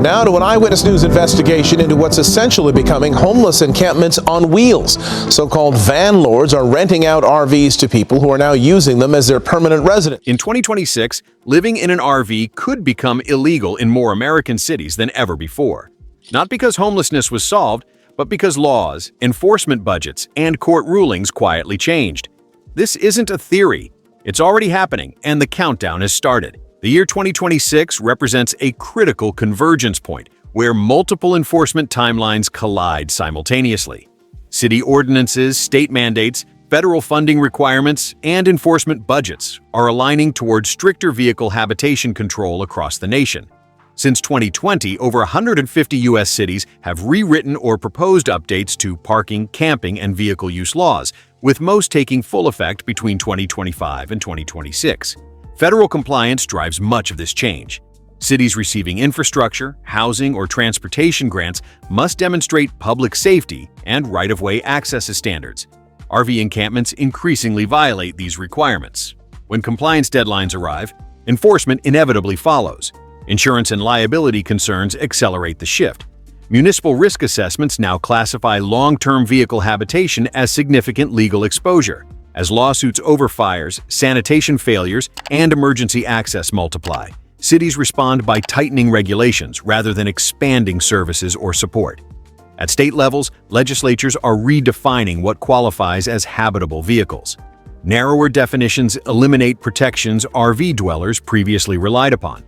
Now to an Eyewitness News investigation into what's essentially becoming homeless encampments on wheels. So-called van lords are renting out RVs to people who are now using them as their permanent residence. In 2026, living in an RV could become illegal in more American cities than ever before. Not because homelessness was solved, but because laws, enforcement budgets, and court rulings quietly changed. This isn't a theory. It's already happening, and the countdown has started. The year 2026 represents a critical convergence point where multiple enforcement timelines collide simultaneously. City ordinances, state mandates, federal funding requirements, and enforcement budgets are aligning toward stricter vehicle habitation control across the nation. Since 2020, over 150 U.S. cities have rewritten or proposed updates to parking, camping, and vehicle use laws, with most taking full effect between 2025 and 2026. Federal compliance drives much of this change. Cities receiving infrastructure, housing, or transportation grants must demonstrate public safety and right-of-way access standards. RV encampments increasingly violate these requirements. When compliance deadlines arrive, enforcement inevitably follows. Insurance and liability concerns accelerate the shift. Municipal risk assessments now classify long-term vehicle habitation as significant legal exposure. As lawsuits over fires, sanitation failures, and emergency access multiply, cities respond by tightening regulations rather than expanding services or support. At state levels, legislatures are redefining what qualifies as habitable vehicles. Narrower definitions eliminate protections RV dwellers previously relied upon.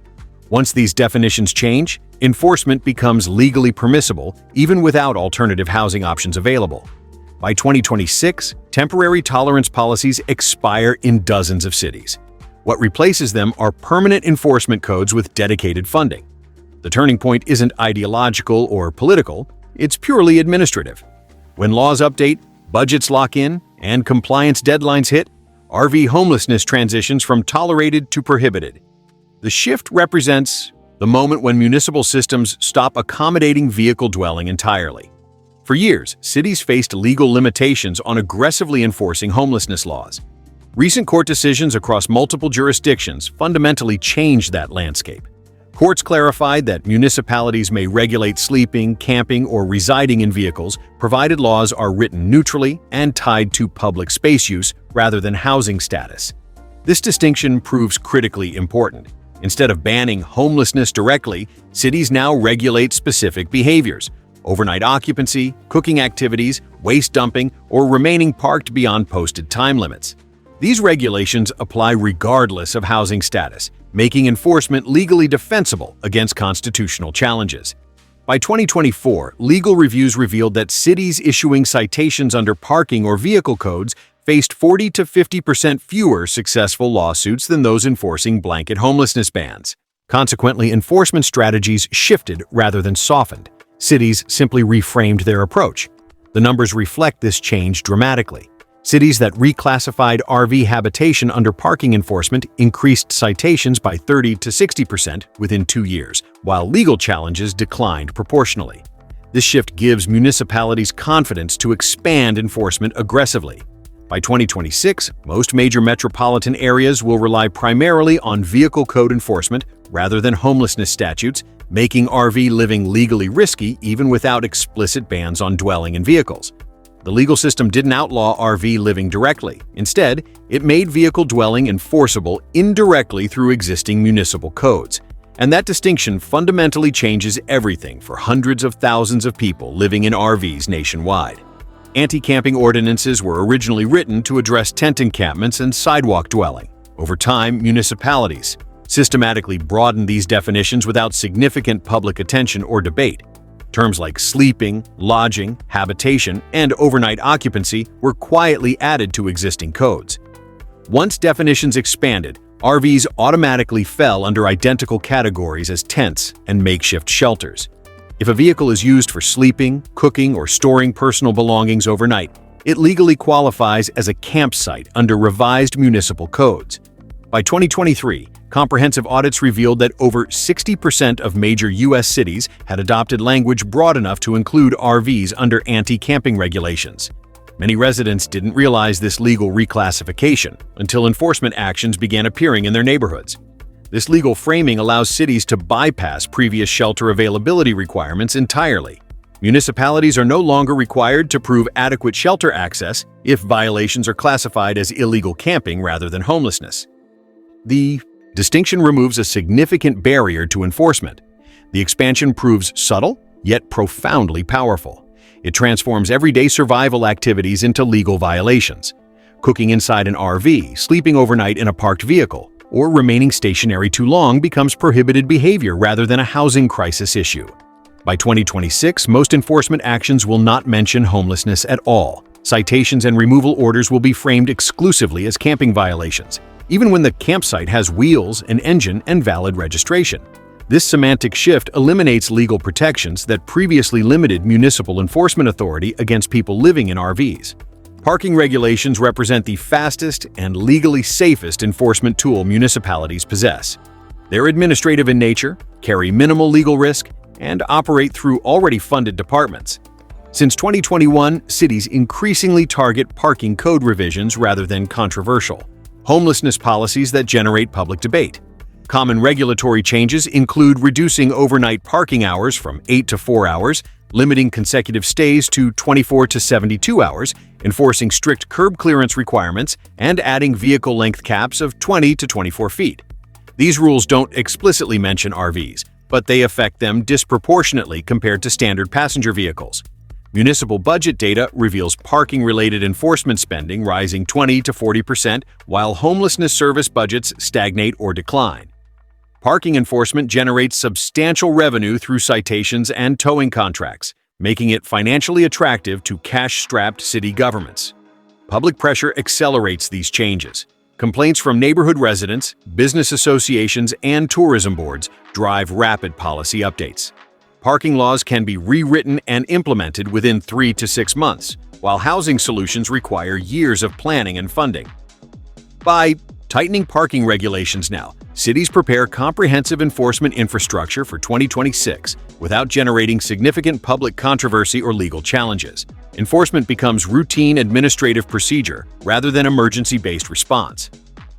Once these definitions change, enforcement becomes legally permissible even without alternative housing options available. By 2026, temporary tolerance policies expire in dozens of cities. What replaces them are permanent enforcement codes with dedicated funding. The turning point isn't ideological or political, it's purely administrative. When laws update, budgets lock in, and compliance deadlines hit, RV homelessness transitions from tolerated to prohibited. The shift represents the moment when municipal systems stop accommodating vehicle dwelling entirely. For years, cities faced legal limitations on aggressively enforcing homelessness laws. Recent court decisions across multiple jurisdictions fundamentally changed that landscape. Courts clarified that municipalities may regulate sleeping, camping, or residing in vehicles, provided laws are written neutrally and tied to public space use rather than housing status. This distinction proves critically important. Instead of banning homelessness directly, cities now regulate specific behaviors: overnight occupancy, cooking activities, waste dumping, or remaining parked beyond posted time limits. These regulations apply regardless of housing status, making enforcement legally defensible against constitutional challenges. By 2024, legal reviews revealed that cities issuing citations under parking or vehicle codes faced 40 to 50% fewer successful lawsuits than those enforcing blanket homelessness bans. Consequently, enforcement strategies shifted rather than softened. Cities simply reframed their approach. The numbers reflect this change dramatically. Cities that reclassified RV habitation under parking enforcement increased citations by 30 to 60% within 2 years, while legal challenges declined proportionally. This shift gives municipalities confidence to expand enforcement aggressively. By 2026, most major metropolitan areas will rely primarily on vehicle code enforcement rather than homelessness statutes, making RV living legally risky even without explicit bans on dwelling in vehicles. The legal system didn't outlaw RV living directly. Instead, it made vehicle dwelling enforceable indirectly through existing municipal codes. And that distinction fundamentally changes everything for hundreds of thousands of people living in RVs nationwide. Anti-camping ordinances were originally written to address tent encampments and sidewalk dwelling. Over time, municipalities systematically broadened these definitions without significant public attention or debate. Terms like sleeping, lodging, habitation, and overnight occupancy were quietly added to existing codes. Once definitions expanded, RVs automatically fell under identical categories as tents and makeshift shelters. If a vehicle is used for sleeping, cooking, or storing personal belongings overnight, it legally qualifies as a campsite under revised municipal codes. By 2023, comprehensive audits revealed that over 60% of major U.S. cities had adopted language broad enough to include RVs under anti-camping regulations. Many residents didn't realize this legal reclassification until enforcement actions began appearing in their neighborhoods. This legal framing allows cities to bypass previous shelter availability requirements entirely. Municipalities are no longer required to prove adequate shelter access if violations are classified as illegal camping rather than homelessness. The distinction removes a significant barrier to enforcement. The expansion proves subtle, yet profoundly powerful. It transforms everyday survival activities into legal violations. Cooking inside an RV, sleeping overnight in a parked vehicle, or remaining stationary too long becomes prohibited behavior rather than a housing crisis issue. By 2026, most enforcement actions will not mention homelessness at all. Citations and removal orders will be framed exclusively as camping violations, even when the campsite has wheels, an engine, and valid registration. This semantic shift eliminates legal protections that previously limited municipal enforcement authority against people living in RVs. Parking regulations represent the fastest and legally safest enforcement tool municipalities possess. They're administrative in nature, carry minimal legal risk, and operate through already funded departments. Since 2021, cities increasingly target parking code revisions rather than controversial homelessness policies that generate public debate. Common regulatory changes include reducing overnight parking hours from 8 to 4 hours, limiting consecutive stays to 24 to 72 hours, enforcing strict curb clearance requirements, and adding vehicle length caps of 20 to 24 feet. These rules don't explicitly mention RVs, but they affect them disproportionately compared to standard passenger vehicles. Municipal budget data reveals parking-related enforcement spending rising 20 to 40%, while homelessness service budgets stagnate or decline. Parking enforcement generates substantial revenue through citations and towing contracts, making it financially attractive to cash-strapped city governments. Public pressure accelerates these changes. Complaints from neighborhood residents, business associations, and tourism boards drive rapid policy updates. Parking laws can be rewritten and implemented within 3 to 6 months, while housing solutions require years of planning and funding. By tightening parking regulations now, cities prepare comprehensive enforcement infrastructure for 2026 without generating significant public controversy or legal challenges. Enforcement becomes routine administrative procedure rather than emergency-based response.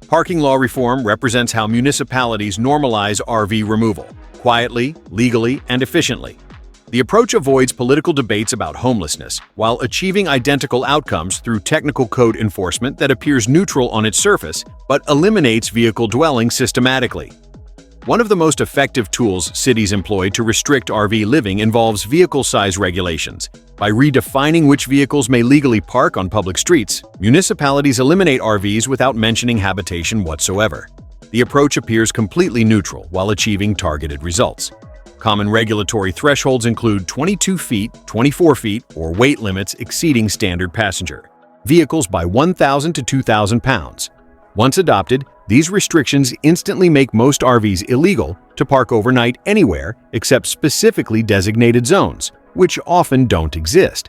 Parking law reform represents how municipalities normalize RV removal, quietly, legally, and efficiently. The approach avoids political debates about homelessness while achieving identical outcomes through technical code enforcement that appears neutral on its surface but eliminates vehicle dwelling systematically. One of the most effective tools cities employ to restrict RV living involves vehicle size regulations. By redefining which vehicles may legally park on public streets, municipalities eliminate RVs without mentioning habitation whatsoever. The approach appears completely neutral while achieving targeted results. Common regulatory thresholds include 22 feet, 24 feet, or weight limits exceeding standard passenger vehicles by 1,000 to 2,000 pounds. Once adopted, these restrictions instantly make most RVs illegal to park overnight anywhere except specifically designated zones, which often don't exist.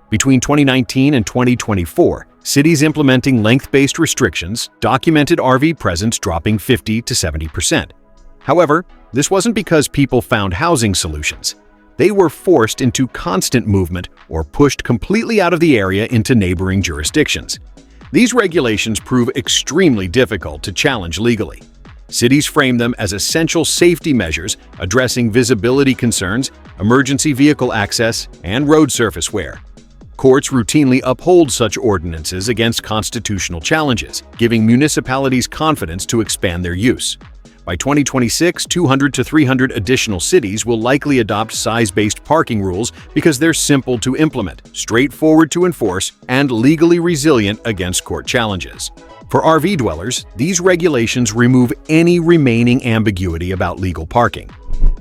Between 2019 and 2024, cities implementing length-based restrictions documented RV presence dropping 50 to 70%. However, this wasn't because people found housing solutions. They were forced into constant movement or pushed completely out of the area into neighboring jurisdictions. These regulations prove extremely difficult to challenge legally. Cities frame them as essential safety measures addressing visibility concerns, emergency vehicle access, and road surface wear. Courts routinely uphold such ordinances against constitutional challenges, giving municipalities confidence to expand their use. By 2026, 200 to 300 additional cities will likely adopt size-based parking rules because they're simple to implement, straightforward to enforce, and legally resilient against court challenges. For RV dwellers, these regulations remove any remaining ambiguity about legal parking.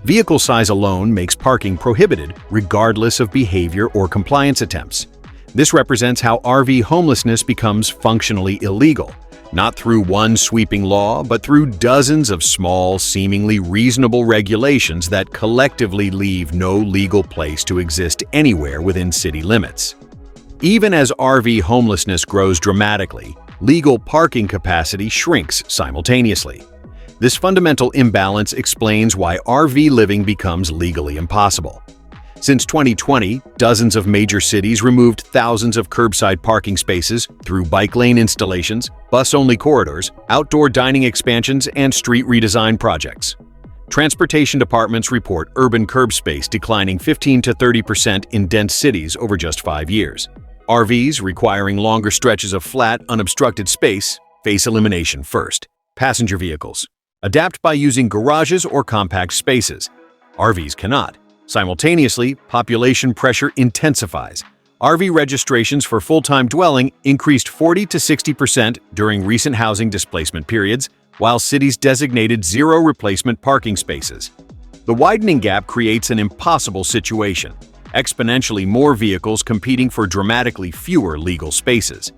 Vehicle size alone makes parking prohibited regardless of behavior or compliance attempts. This represents how RV homelessness becomes functionally illegal, not through one sweeping law, but through dozens of small, seemingly reasonable regulations that collectively leave no legal place to exist anywhere within city limits. Even as RV homelessness grows dramatically, legal parking capacity shrinks simultaneously. This fundamental imbalance explains why RV living becomes legally impossible. Since 2020, dozens of major cities removed thousands of curbside parking spaces through bike lane installations, bus-only corridors, outdoor dining expansions, and street redesign projects. Transportation departments report urban curb space declining 15 to 30% in dense cities over just 5 years. RVs, requiring longer stretches of flat, unobstructed space, face elimination first. Passenger vehicles adapt by using garages or compact spaces. RVs cannot. Simultaneously, population pressure intensifies. RV registrations for full-time dwelling increased 40 to 60% during recent housing displacement periods, while cities designated zero replacement parking spaces. The widening gap creates an impossible situation, exponentially more vehicles competing for dramatically fewer legal spaces.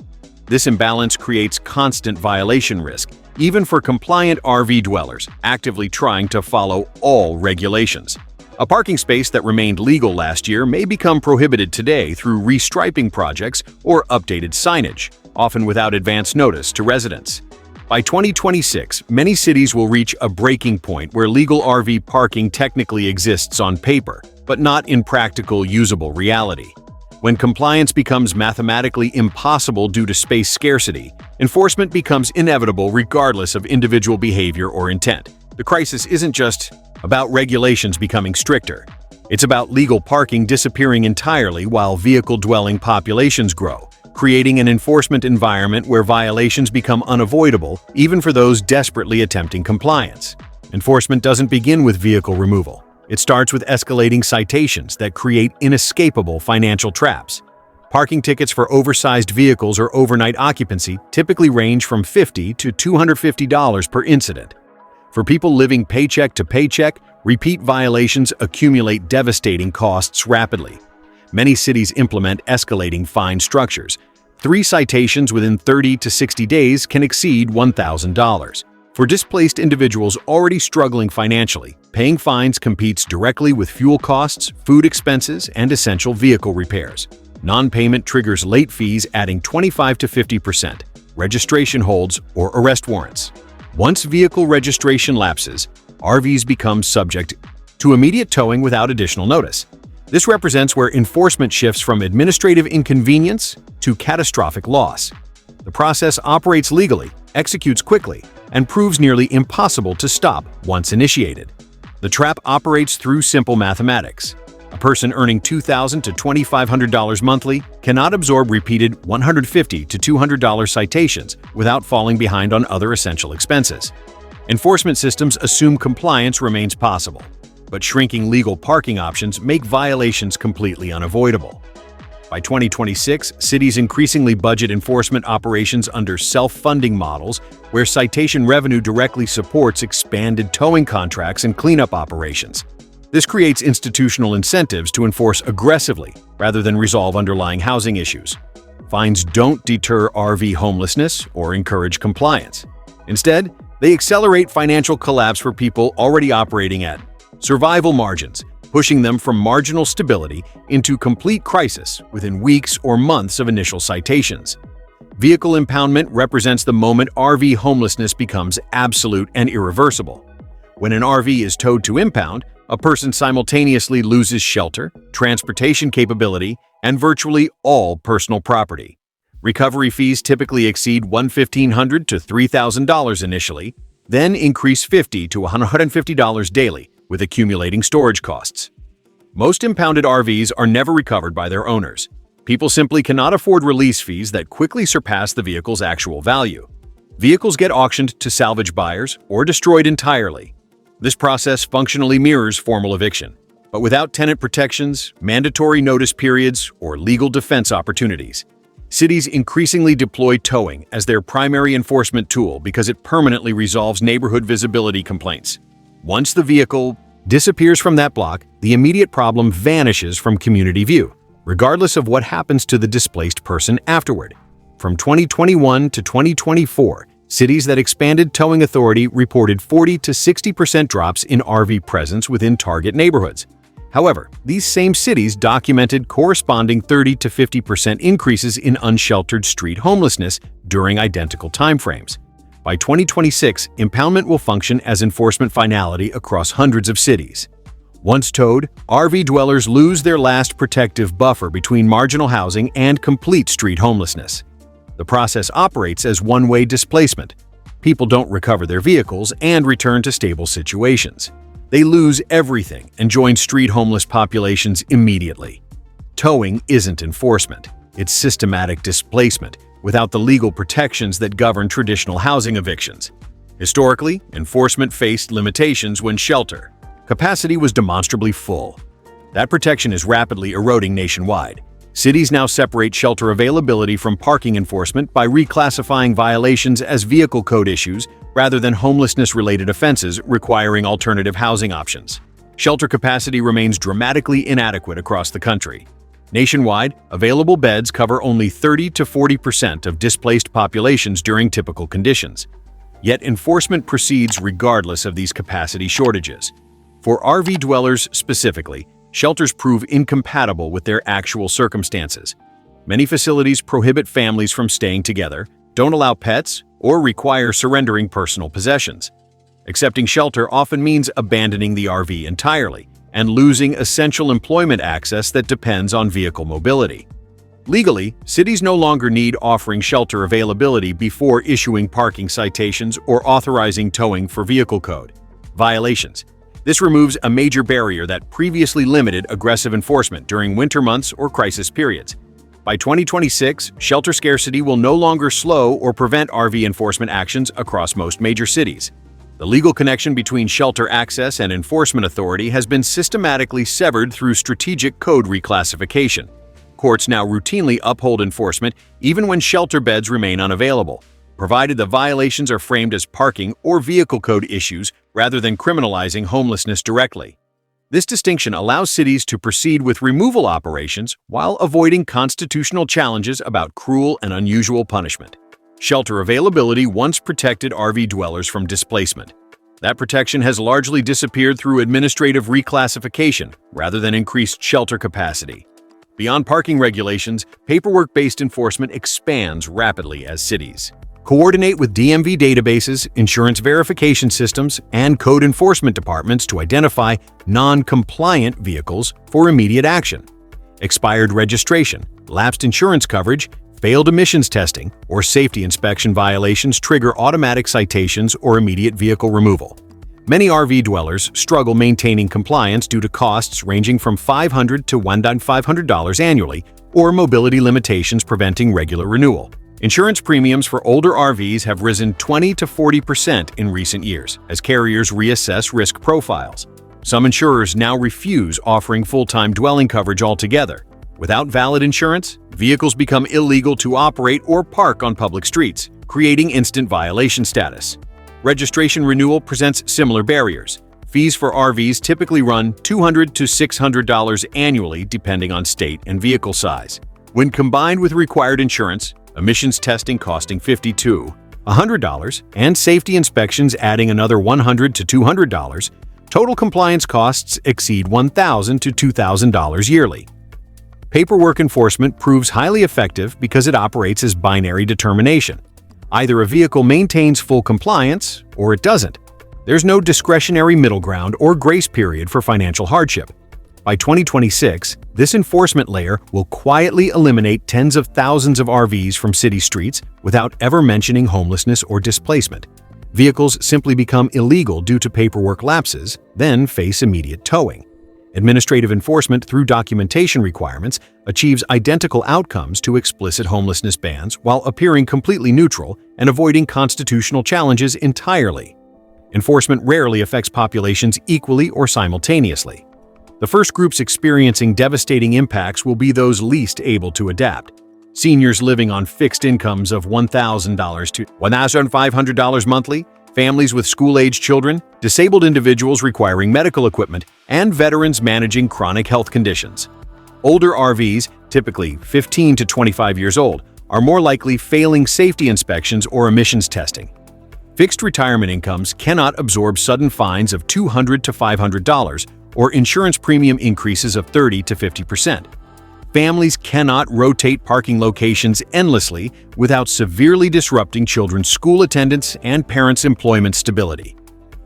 This imbalance creates constant violation risk, even for compliant RV dwellers actively trying to follow all regulations. A parking space that remained legal last year may become prohibited today through restriping projects or updated signage, often without advance notice to residents. By 2026, many cities will reach a breaking point where legal RV parking technically exists on paper, but not in practical, usable reality. When compliance becomes mathematically impossible due to space scarcity, enforcement becomes inevitable regardless of individual behavior or intent. The crisis isn't just about regulations becoming stricter. It's about legal parking disappearing entirely while vehicle-dwelling populations grow, creating an enforcement environment where violations become unavoidable even for those desperately attempting compliance. Enforcement doesn't begin with vehicle removal. It starts with escalating citations that create inescapable financial traps. Parking tickets for oversized vehicles or overnight occupancy typically range from $50 to $250 per incident. For people living paycheck to paycheck, repeat violations accumulate devastating costs rapidly. Many cities implement escalating fine structures. 3 citations within 30 to 60 days can exceed $1,000. For displaced individuals already struggling financially, paying fines competes directly with fuel costs, food expenses, and essential vehicle repairs. Non-payment triggers late fees adding 25 to 50%, registration holds, or arrest warrants. Once vehicle registration lapses, RVs become subject to immediate towing without additional notice. This represents where enforcement shifts from administrative inconvenience to catastrophic loss. The process operates legally, executes quickly, and proves nearly impossible to stop once initiated. The trap operates through simple mathematics. A person earning $2,000 to $2,500 monthly cannot absorb repeated $150 to $200 citations without falling behind on other essential expenses. Enforcement systems assume compliance remains possible, but shrinking legal parking options make violations completely unavoidable. By 2026, cities increasingly budget enforcement operations under self-funding models where citation revenue directly supports expanded towing contracts and cleanup operations. This creates institutional incentives to enforce aggressively rather than resolve underlying housing issues. Fines don't deter RV homelessness or encourage compliance. Instead, they accelerate financial collapse for people already operating at survival margins, pushing them from marginal stability into complete crisis within weeks or months of initial citations. Vehicle impoundment represents the moment RV homelessness becomes absolute and irreversible. When an RV is towed to impound, a person simultaneously loses shelter, transportation capability, and virtually all personal property. Recovery fees typically exceed $1,500 to $3,000 initially, then increase $50 to $150 daily, with accumulating storage costs. Most impounded RVs are never recovered by their owners. People simply cannot afford release fees that quickly surpass the vehicle's actual value. Vehicles get auctioned to salvage buyers or destroyed entirely. This process functionally mirrors formal eviction, but without tenant protections, mandatory notice periods, or legal defense opportunities. Cities increasingly deploy towing as their primary enforcement tool because it permanently resolves neighborhood visibility complaints. Once the vehicle disappears from that block, the immediate problem vanishes from community view, regardless of what happens to the displaced person afterward. From 2021 to 2024, cities that expanded towing authority reported 40 to 60% drops in RV presence within target neighborhoods. However, these same cities documented corresponding 30 to 50% increases in unsheltered street homelessness during identical timeframes. By 2026, impoundment will function as enforcement finality across hundreds of cities. Once towed, RV dwellers lose their last protective buffer between marginal housing and complete street homelessness. The process operates as one-way displacement. People don't recover their vehicles and return to stable situations. They lose everything and join street homeless populations immediately. Towing isn't enforcement. It's systematic displacement without the legal protections that govern traditional housing evictions. Historically, enforcement faced limitations when shelter capacity was demonstrably full. That protection is rapidly eroding nationwide. Cities now separate shelter availability from parking enforcement by reclassifying violations as vehicle code issues rather than homelessness-related offenses requiring alternative housing options. Shelter capacity remains dramatically inadequate across the country. Nationwide, available beds cover only 30 to 40% of displaced populations during typical conditions. Yet enforcement proceeds regardless of these capacity shortages. For RV dwellers specifically, shelters prove incompatible with their actual circumstances. Many facilities prohibit families from staying together, don't allow pets, or require surrendering personal possessions. Accepting shelter often means abandoning the RV entirely and losing essential employment access that depends on vehicle mobility. Legally, cities no longer need offering shelter availability before issuing parking citations or authorizing towing for vehicle code violations. This removes a major barrier that previously limited aggressive enforcement during winter months or crisis periods. By 2026, shelter scarcity will no longer slow or prevent RV enforcement actions across most major cities. The legal connection between shelter access and enforcement authority has been systematically severed through strategic code reclassification. Courts now routinely uphold enforcement even when shelter beds remain unavailable, provided the violations are framed as parking or vehicle code issues rather than criminalizing homelessness directly. This distinction allows cities to proceed with removal operations while avoiding constitutional challenges about cruel and unusual punishment. Shelter availability once protected RV dwellers from displacement. That protection has largely disappeared through administrative reclassification rather than increased shelter capacity. Beyond parking regulations, paperwork-based enforcement expands rapidly as cities coordinate with DMV databases, insurance verification systems, and code enforcement departments to identify non-compliant vehicles for immediate action. Expired registration, lapsed insurance coverage, failed emissions testing, or safety inspection violations trigger automatic citations or immediate vehicle removal. Many RV dwellers struggle maintaining compliance due to costs ranging from $500 to $1,500 annually, or mobility limitations preventing regular renewal. Insurance premiums for older RVs have risen 20 to 40% in recent years as carriers reassess risk profiles. Some insurers now refuse offering full-time dwelling coverage altogether. Without valid insurance, vehicles become illegal to operate or park on public streets, creating instant violation status. Registration renewal presents similar barriers. Fees for RVs typically run $200 to $600 annually depending on state and vehicle size. When combined with required insurance, emissions testing costing $50 to $100, and safety inspections adding another $100 to $200, total compliance costs exceed $1,000 to $2,000 yearly. Paperwork enforcement proves highly effective because it operates as binary determination. Either a vehicle maintains full compliance or it doesn't. There's no discretionary middle ground or grace period for financial hardship. By 2026, this enforcement layer will quietly eliminate tens of thousands of RVs from city streets without ever mentioning homelessness or displacement. Vehicles simply become illegal due to paperwork lapses, then face immediate towing. Administrative enforcement through documentation requirements achieves identical outcomes to explicit homelessness bans while appearing completely neutral and avoiding constitutional challenges entirely. Enforcement rarely affects populations equally or simultaneously. The first groups experiencing devastating impacts will be those least able to adapt. Seniors living on fixed incomes of $1,000 to $1,500 monthly, families with school-aged children, disabled individuals requiring medical equipment, and veterans managing chronic health conditions. Older RVs, typically 15 to 25 years old, are more likely failing safety inspections or emissions testing. Fixed retirement incomes cannot absorb sudden fines of $200 to $500 or insurance premium increases of 30 to 50%. Families cannot rotate parking locations endlessly without severely disrupting children's school attendance and parents' employment stability.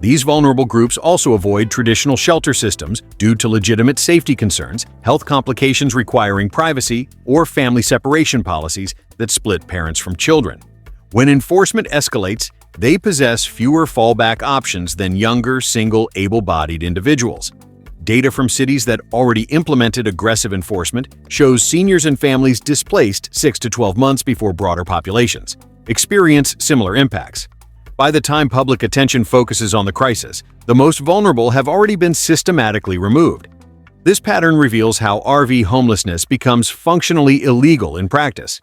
These vulnerable groups also avoid traditional shelter systems due to legitimate safety concerns, health complications requiring privacy, or family separation policies that split parents from children. When enforcement escalates, they possess fewer fallback options than younger, single, able-bodied individuals. Data from cities that already implemented aggressive enforcement shows seniors and families displaced 6 to 12 months before broader populations experience similar impacts. By the time public attention focuses on the crisis, the most vulnerable have already been systematically removed. This pattern reveals how RV homelessness becomes functionally illegal in practice,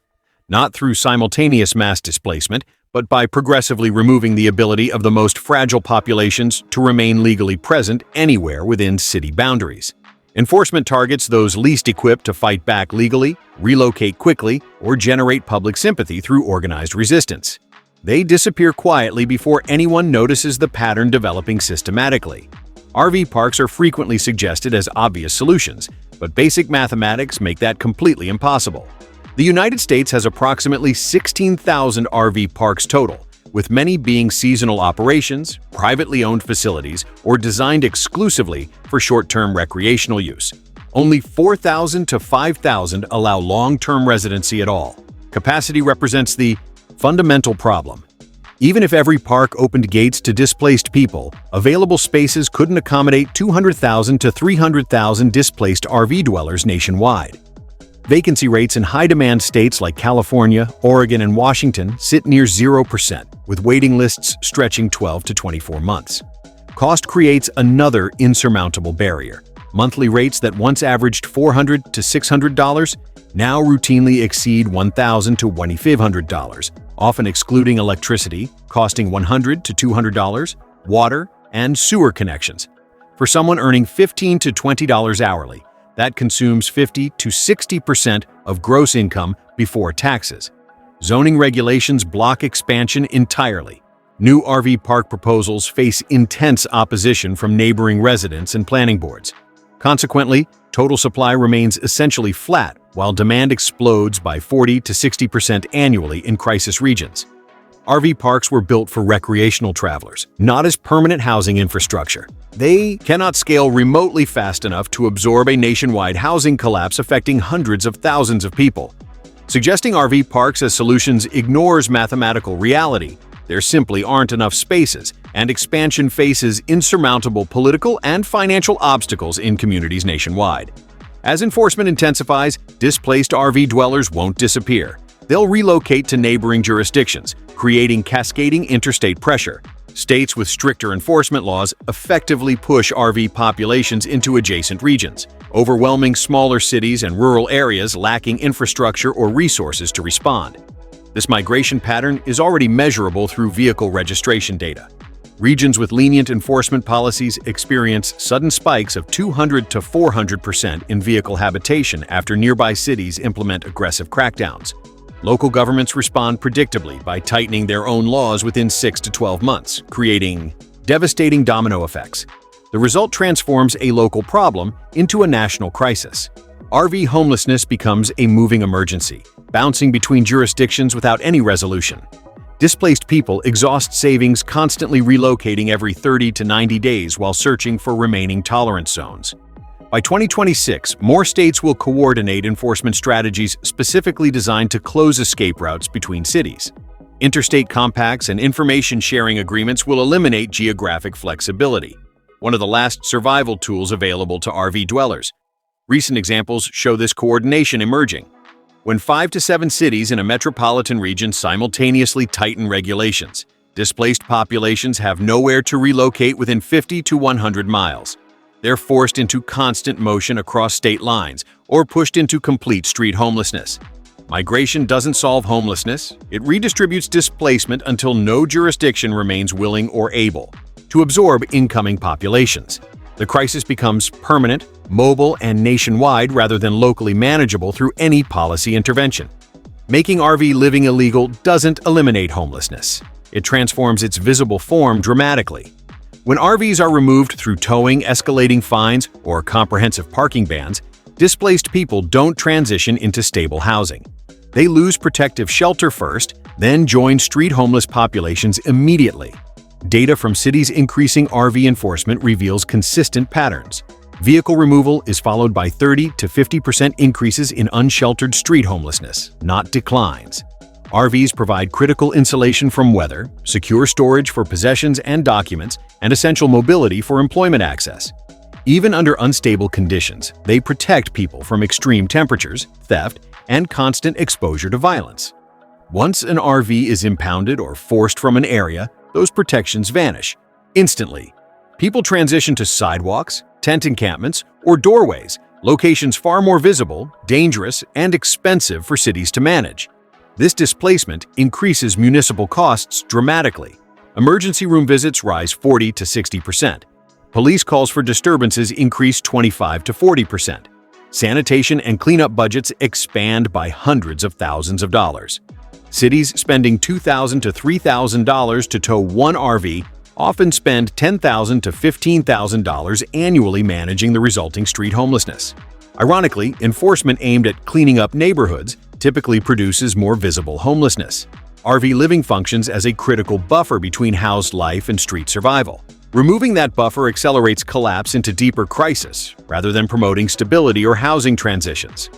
not through simultaneous mass displacement, but by progressively removing the ability of the most fragile populations to remain legally present anywhere within city boundaries. Enforcement targets those least equipped to fight back legally, relocate quickly, or generate public sympathy through organized resistance. They disappear quietly before anyone notices the pattern developing systematically. RV parks are frequently suggested as obvious solutions, but basic mathematics make that completely impossible. The United States has approximately 16,000 RV parks total, with many being seasonal operations, privately owned facilities, or designed exclusively for short-term recreational use. Only 4,000 to 5,000 allow long-term residency at all. Capacity represents the fundamental problem. Even if every park opened gates to displaced people, available spaces couldn't accommodate 200,000 to 300,000 displaced RV dwellers nationwide. Vacancy rates in high-demand states like California, Oregon, and Washington sit near 0%, with waiting lists stretching 12 to 24 months. Cost creates another insurmountable barrier. Monthly rates that once averaged $400 to $600 now routinely exceed $1,000 to $2,500, often excluding electricity, costing $100 to $200, water, and sewer connections. For someone earning $15 to $20 hourly, that consumes 50 to 60% of gross income before taxes. Zoning regulations block expansion entirely. New RV park proposals face intense opposition from neighboring residents and planning boards. Consequently, total supply remains essentially flat, while demand explodes by 40 to 60% annually in crisis regions. RV parks were built for recreational travelers, not as permanent housing infrastructure. They cannot scale remotely fast enough to absorb a nationwide housing collapse affecting hundreds of thousands of people. Suggesting RV parks as solutions ignores mathematical reality. There simply aren't enough spaces, and expansion faces insurmountable political and financial obstacles in communities nationwide. As enforcement intensifies, displaced RV dwellers won't disappear. They'll relocate to neighboring jurisdictions, creating cascading interstate pressure. States with stricter enforcement laws effectively push RV populations into adjacent regions, overwhelming smaller cities and rural areas lacking infrastructure or resources to respond. This migration pattern is already measurable through vehicle registration data. Regions with lenient enforcement policies experience sudden spikes of 200 to 400% in vehicle habitation after nearby cities implement aggressive crackdowns. Local governments respond predictably by tightening their own laws within 6 to 12 months, creating devastating domino effects. The result transforms a local problem into a national crisis. RV homelessness becomes a moving emergency, bouncing between jurisdictions without any resolution. Displaced people exhaust savings constantly relocating every 30 to 90 days while searching for remaining tolerance zones. By 2026, more states will coordinate enforcement strategies specifically designed to close escape routes between cities. Interstate compacts and information sharing agreements will eliminate geographic flexibility, one of the last survival tools available to RV dwellers. Recent examples show this coordination emerging. When 5 to 7 cities in a metropolitan region simultaneously tighten regulations, displaced populations have nowhere to relocate within 50 to 100 miles. They're forced into constant motion across state lines or pushed into complete street homelessness. Migration doesn't solve homelessness, it redistributes displacement until no jurisdiction remains willing or able to absorb incoming populations. The crisis becomes permanent, mobile, and nationwide rather than locally manageable through any policy intervention. Making RV living illegal doesn't eliminate homelessness. It transforms its visible form dramatically. When RVs are removed through towing, escalating fines, or comprehensive parking bans, displaced people don't transition into stable housing. They lose protective shelter first, then join street homeless populations immediately. Data from cities' increasing RV enforcement reveals consistent patterns. Vehicle removal is followed by 30 to 50% increases in unsheltered street homelessness, not declines. RVs provide critical insulation from weather, secure storage for possessions and documents, and essential mobility for employment access. Even under unstable conditions, they protect people from extreme temperatures, theft, and constant exposure to violence. Once an RV is impounded or forced from an area, those protections vanish instantly. People transition to sidewalks, tent encampments, or doorways, locations far more visible, dangerous, and expensive for cities to manage. This displacement increases municipal costs dramatically. Emergency room visits rise 40 to 60%. Police calls for disturbances increase 25 to 40%. Sanitation and cleanup budgets expand by hundreds of thousands of dollars. Cities spending $2,000 to $3,000 to tow one RV often spend $10,000 to $15,000 annually managing the resulting street homelessness. Ironically, enforcement aimed at cleaning up neighborhoods typically produces more visible homelessness. RV living functions as a critical buffer between housed life and street survival. Removing that buffer accelerates collapse into deeper crisis, rather than promoting stability or housing transitions.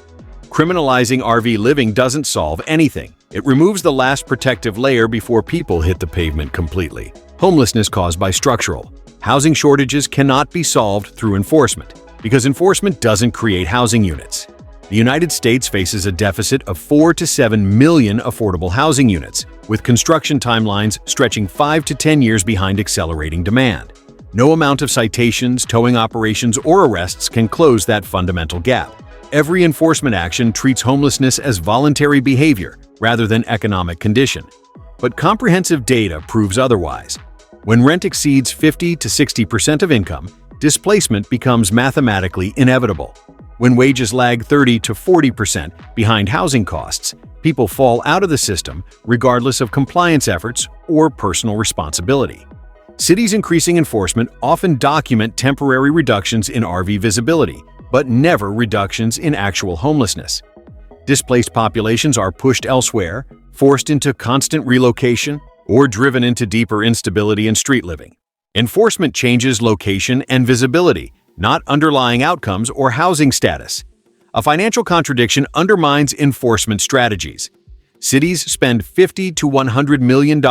Criminalizing RV living doesn't solve anything. It removes the last protective layer before people hit the pavement completely. Homelessness caused by structural. Housing shortages cannot be solved through enforcement, because enforcement doesn't create housing units. The United States faces a deficit of 4 to 7 million affordable housing units, with construction timelines stretching 5 to 10 years behind accelerating demand. No amount of citations, towing operations, or arrests can close that fundamental gap. Every enforcement action treats homelessness as voluntary behavior rather than economic condition. But comprehensive data proves otherwise. When rent exceeds 50 to 60% of income, displacement becomes mathematically inevitable. When wages lag 30 to 40% behind housing costs, people fall out of the system regardless of compliance efforts or personal responsibility. Cities increasing enforcement often document temporary reductions in RV visibility, but never reductions in actual homelessness. Displaced populations are pushed elsewhere, forced into constant relocation, or driven into deeper instability in street living. Enforcement changes location and visibility, not underlying outcomes or housing status. A financial contradiction undermines enforcement strategies. Cities spend $50 to $100 million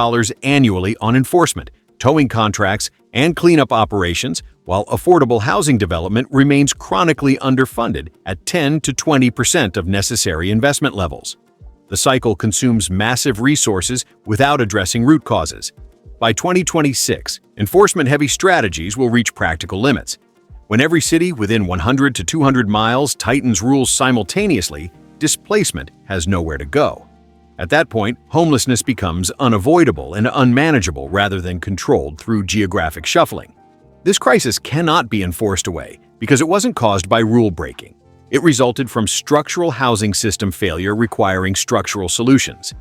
annually on enforcement, towing contracts, and cleanup operations, while affordable housing development remains chronically underfunded at 10 to 20% of necessary investment levels. The cycle consumes massive resources without addressing root causes. By 2026, enforcement-heavy strategies will reach practical limits. When every city within 100 to 200 miles tightens rules simultaneously, displacement has nowhere to go. At that point, homelessness becomes unavoidable and unmanageable rather than controlled through geographic shuffling. This crisis cannot be enforced away because it wasn't caused by rule breaking. It resulted from structural housing system failure requiring structural solutions.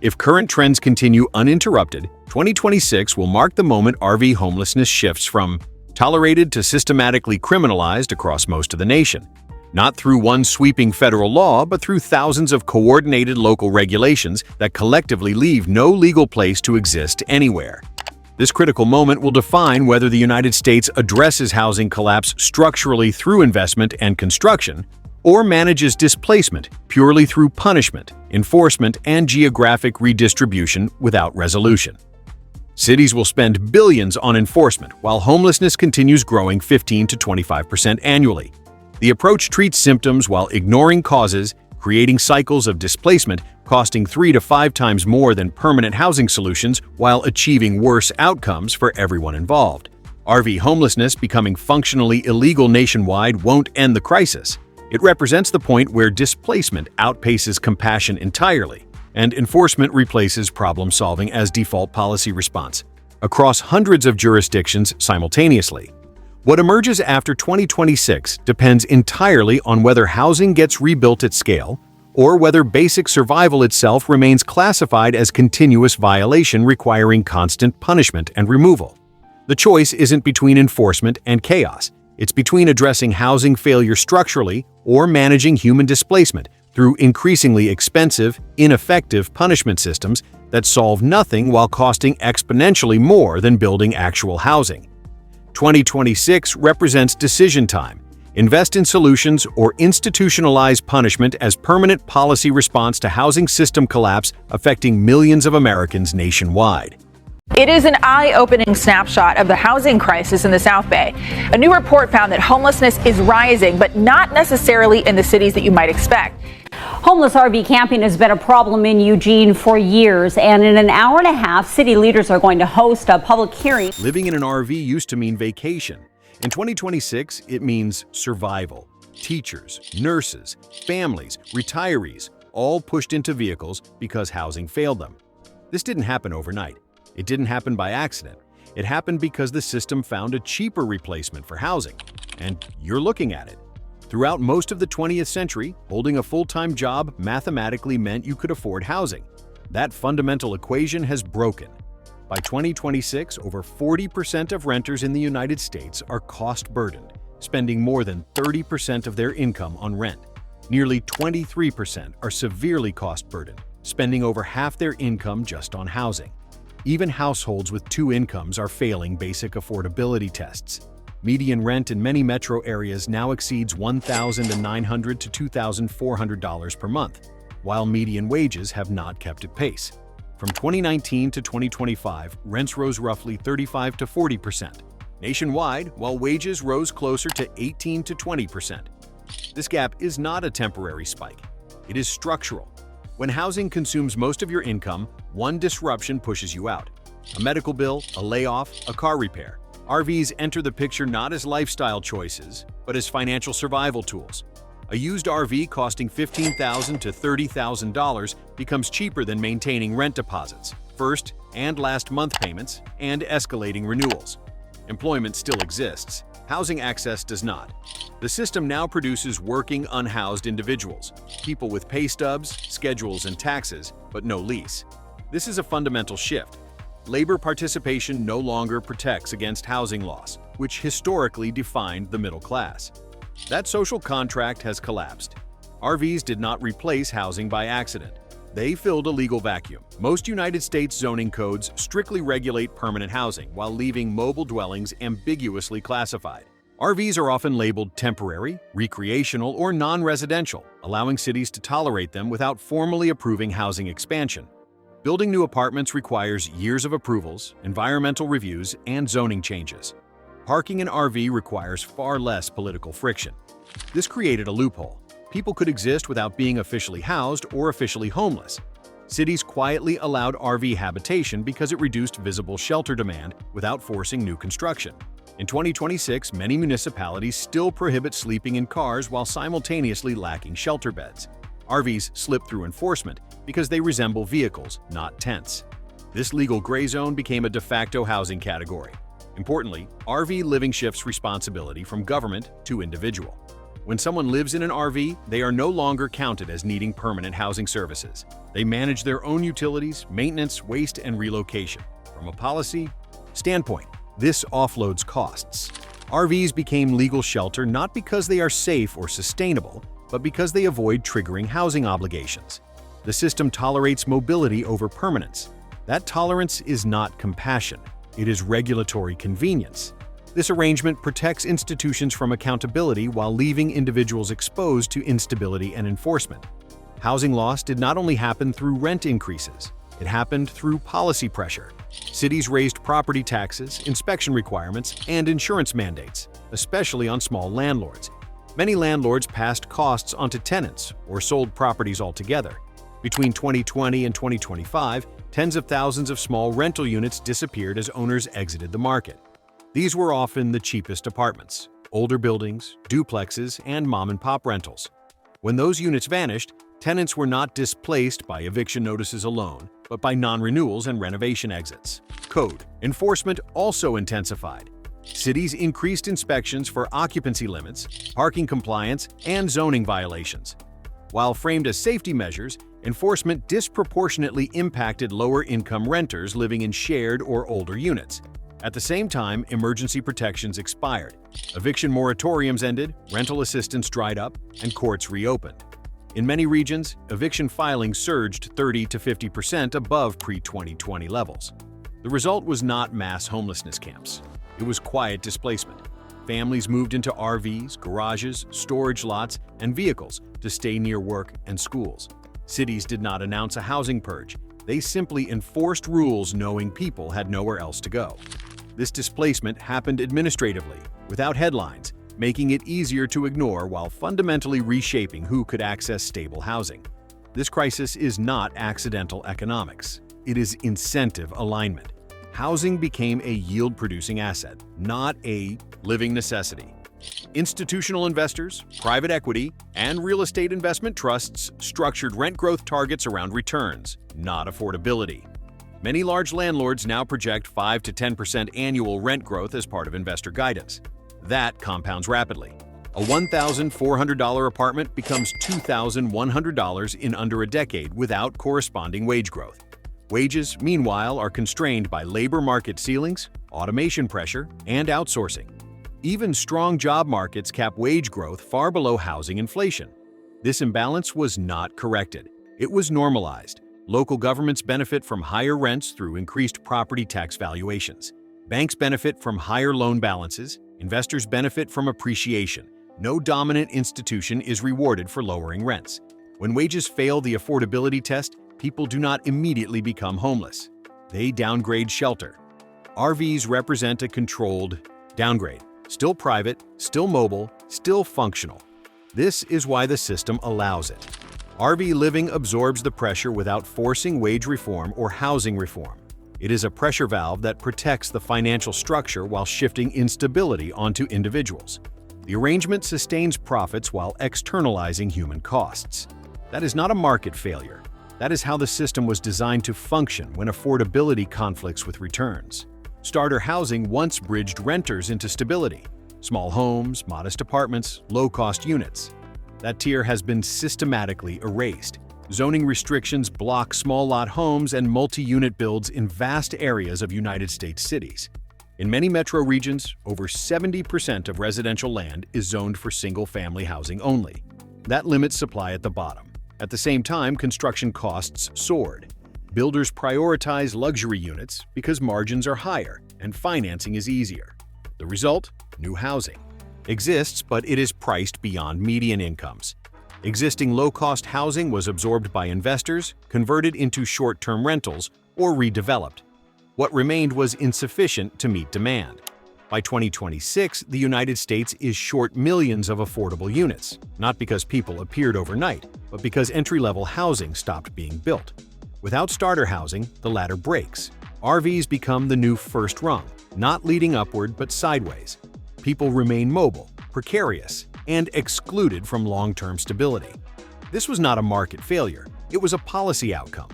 If current trends continue uninterrupted, 2026 will mark the moment RV homelessness shifts from tolerated to systematically criminalized across most of the nation. Not through one sweeping federal law, but through thousands of coordinated local regulations that collectively leave no legal place to exist anywhere. This critical moment will define whether the United States addresses housing collapse structurally through investment and construction, or manages displacement purely through punishment, enforcement, and geographic redistribution without resolution. Cities will spend billions on enforcement while homelessness continues growing 15 to 25% annually. The approach treats symptoms while ignoring causes, creating cycles of displacement costing 3 to 5 times more than permanent housing solutions while achieving worse outcomes for everyone involved. RV homelessness becoming functionally illegal nationwide won't end the crisis. It represents the point where displacement outpaces compassion entirely, and enforcement replaces problem-solving as default policy response across hundreds of jurisdictions simultaneously. What emerges after 2026 depends entirely on whether housing gets rebuilt at scale or whether basic survival itself remains classified as continuous violation requiring constant punishment and removal. The choice isn't between enforcement and chaos. It's between addressing housing failure structurally or managing human displacement through increasingly expensive, ineffective punishment systems that solve nothing while costing exponentially more than building actual housing. 2026 represents decision time. Invest in solutions or institutionalize punishment as permanent policy response to housing system collapse affecting millions of Americans nationwide. It is an eye-opening snapshot of the housing crisis in the South Bay. A new report found that homelessness is rising, but not necessarily in the cities that you might expect. Homeless RV camping has been a problem in Eugene for years, and in an hour and a half, city leaders are going to host a public hearing. Living in an RV used to mean vacation. In 2026, it means survival. Teachers, nurses, families, retirees, all pushed into vehicles because housing failed them. This didn't happen overnight. It didn't happen by accident. It happened because the system found a cheaper replacement for housing. And you're looking at it. Throughout most of the 20th century, holding a full-time job mathematically meant you could afford housing. That fundamental equation has broken. By 2026, over 40% of renters in the United States are cost-burdened, spending more than 30% of their income on rent. Nearly 23% are severely cost-burdened, spending over half their income just on housing. Even households with two incomes are failing basic affordability tests. Median rent in many metro areas now exceeds $1,900 to $2,400 per month, while median wages have not kept at pace. From 2019 to 2025, rents rose roughly 35 to 40%. Nationwide, while wages rose closer to 18 to 20%. This gap is not a temporary spike. It is structural. When housing consumes most of your income, one disruption pushes you out. A medical bill, a layoff, a car repair. RVs enter the picture not as lifestyle choices, but as financial survival tools. A used RV costing $15,000 to $30,000 becomes cheaper than maintaining rent deposits, first and last month payments, and escalating renewals. Employment still exists. Housing access does not. The system now produces working, unhoused individuals, people with pay stubs, schedules, and taxes, but no lease. This is a fundamental shift. Labor participation no longer protects against housing loss, which historically defined the middle class. That social contract has collapsed. RVs did not replace housing by accident. They filled a legal vacuum. Most United States zoning codes strictly regulate permanent housing while leaving mobile dwellings ambiguously classified. RVs are often labeled temporary, recreational, or non-residential, allowing cities to tolerate them without formally approving housing expansion. Building new apartments requires years of approvals, environmental reviews, and zoning changes. Parking an RV requires far less political friction. This created a loophole. People could exist without being officially housed or officially homeless. Cities quietly allowed RV habitation because it reduced visible shelter demand without forcing new construction. In 2026, many municipalities still prohibit sleeping in cars while simultaneously lacking shelter beds. RVs slip through enforcement because they resemble vehicles, not tents. This legal gray zone became a de facto housing category. Importantly, RV living shifts responsibility from government to individual. When someone lives in an RV, they are no longer counted as needing permanent housing services. They manage their own utilities, maintenance, waste, and relocation. From a policy standpoint, this offloads costs. RVs became legal shelter not because they are safe or sustainable, but because they avoid triggering housing obligations. The system tolerates mobility over permanence. That tolerance is not compassion. It is regulatory convenience. This arrangement protects institutions from accountability while leaving individuals exposed to instability and enforcement. Housing loss did not only happen through rent increases, it happened through policy pressure. Cities raised property taxes, inspection requirements, and insurance mandates, especially on small landlords. Many landlords passed costs onto tenants or sold properties altogether. Between 2020 and 2025, tens of thousands of small rental units disappeared as owners exited the market. These were often the cheapest apartments, older buildings, duplexes, and mom-and-pop rentals. When those units vanished, tenants were not displaced by eviction notices alone, but by non-renewals and renovation exits. Code enforcement also intensified. Cities increased inspections for occupancy limits, parking compliance, and zoning violations. While framed as safety measures, enforcement disproportionately impacted lower-income renters living in shared or older units. At the same time, emergency protections expired. Eviction moratoriums ended, rental assistance dried up, and courts reopened. In many regions, eviction filings surged 30 to 50% above pre-2020 levels. The result was not mass homelessness camps. It was quiet displacement. Families moved into RVs, garages, storage lots, and vehicles to stay near work and schools. Cities did not announce a housing purge. They simply enforced rules knowing people had nowhere else to go. This displacement happened administratively, without headlines, making it easier to ignore while fundamentally reshaping who could access stable housing. This crisis is not accidental economics. It is incentive alignment. Housing became a yield-producing asset, not a living necessity. Institutional investors, private equity, and real estate investment trusts structured rent growth targets around returns, not affordability. Many large landlords now project 5 to 10% annual rent growth as part of investor guidance. That compounds rapidly. A $1,400 apartment becomes $2,100 in under a decade without corresponding wage growth. Wages, meanwhile, are constrained by labor market ceilings, automation pressure, and outsourcing. Even strong job markets cap wage growth far below housing inflation. This imbalance was not corrected. It was normalized. Local governments benefit from higher rents through increased property tax valuations. Banks benefit from higher loan balances. Investors benefit from appreciation. No dominant institution is rewarded for lowering rents. When wages fail the affordability test, people do not immediately become homeless. They downgrade shelter. RVs represent a controlled downgrade. Still private, still mobile, still functional. This is why the system allows it. RV living absorbs the pressure without forcing wage reform or housing reform. It is a pressure valve that protects the financial structure while shifting instability onto individuals. The arrangement sustains profits while externalizing human costs. That is not a market failure. That is how the system was designed to function when affordability conflicts with returns. Starter housing once bridged renters into stability. Small homes, modest apartments, low-cost units. That tier has been systematically erased. Zoning restrictions block small-lot homes and multi-unit builds in vast areas of United States cities. In many metro regions, over 70% of residential land is zoned for single-family housing only. That limits supply at the bottom. At the same time, construction costs soared. Builders prioritize luxury units because margins are higher and financing is easier. The result? New housing exists, but it is priced beyond median incomes. Existing low-cost housing was absorbed by investors, converted into short-term rentals, or redeveloped. What remained was insufficient to meet demand. By 2026, the United States is short millions of affordable units, not because people appeared overnight, but because entry-level housing stopped being built. Without starter housing, the ladder breaks. RVs become the new first rung, not leading upward but sideways. People remain mobile, precarious, and excluded from long-term stability. This was not a market failure, it was a policy outcome.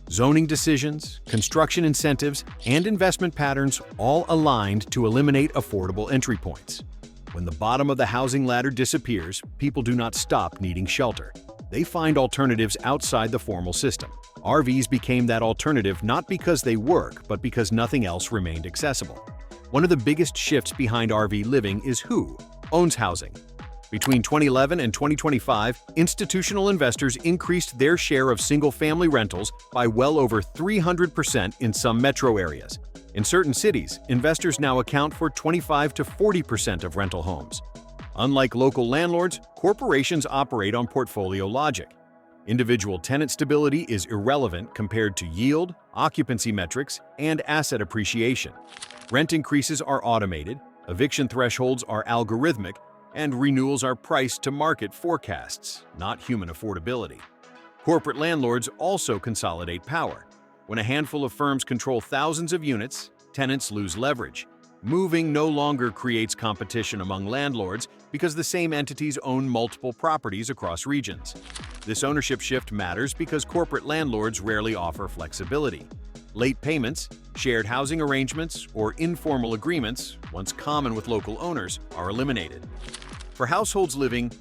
Zoning decisions, construction incentives, and investment patterns all aligned to eliminate affordable entry points. When the bottom of the housing ladder disappears, people do not stop needing shelter. They find alternatives outside the formal system. RVs became that alternative not because they work, but because nothing else remained accessible. One of the biggest shifts behind RV living is who owns housing. Between 2011 and 2025, institutional investors increased their share of single-family rentals by well over 300% in some metro areas. In certain cities, investors now account for 25 to 40% of rental homes. Unlike local landlords, corporations operate on portfolio logic. Individual tenant stability is irrelevant compared to yield, occupancy metrics, and asset appreciation. Rent increases are automated, eviction thresholds are algorithmic, and renewals are priced to market forecasts, not human affordability. Corporate landlords also consolidate power. When a handful of firms control thousands of units, tenants lose leverage. Moving no longer creates competition among landlords because the same entities own multiple properties across regions. This ownership shift matters because corporate landlords rarely offer flexibility. Late payments, shared housing arrangements, or informal agreements, once common with local owners, are eliminated. For households living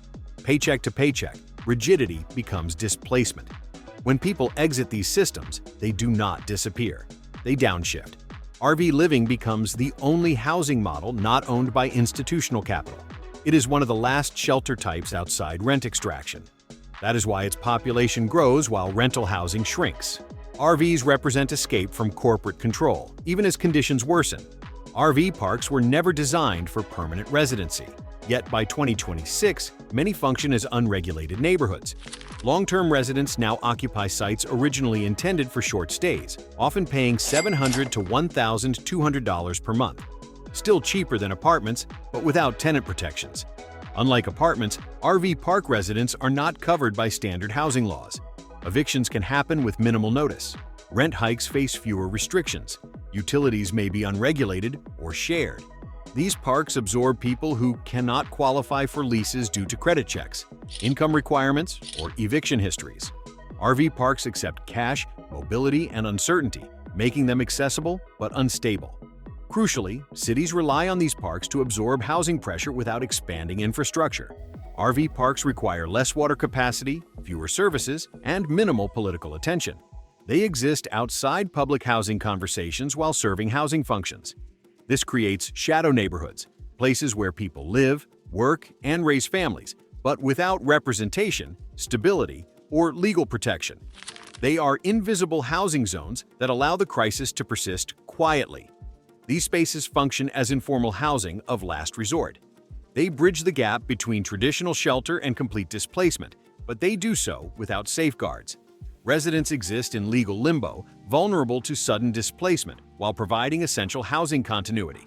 paycheck to paycheck, rigidity becomes displacement. When people exit these systems, they do not disappear. They downshift. RV living becomes the only housing model not owned by institutional capital. It is one of the last shelter types outside rent extraction. That is why its population grows while rental housing shrinks. RVs represent escape from corporate control, even as conditions worsen. RV parks were never designed for permanent residency. Yet by 2026, many function as unregulated neighborhoods. Long-term residents now occupy sites originally intended for short stays, often paying $700 to $1,200 per month. Still cheaper than apartments, but without tenant protections. Unlike apartments, RV park residents are not covered by standard housing laws. Evictions can happen with minimal notice. Rent hikes face fewer restrictions. Utilities may be unregulated or shared. These parks absorb people who cannot qualify for leases due to credit checks, income requirements, or eviction histories. RV parks accept cash, mobility, and uncertainty, making them accessible but unstable. Crucially, cities rely on these parks to absorb housing pressure without expanding infrastructure. RV parks require less water capacity, fewer services, and minimal political attention. They exist outside public housing conversations while serving housing functions. This creates shadow neighborhoods, places where people live, work, and raise families, but without representation, stability, or legal protection. They are invisible housing zones that allow the crisis to persist quietly. These spaces function as informal housing of last resort. They bridge the gap between traditional shelter and complete displacement, but they do so without safeguards. Residents exist in legal limbo, vulnerable to sudden displacement, while providing essential housing continuity.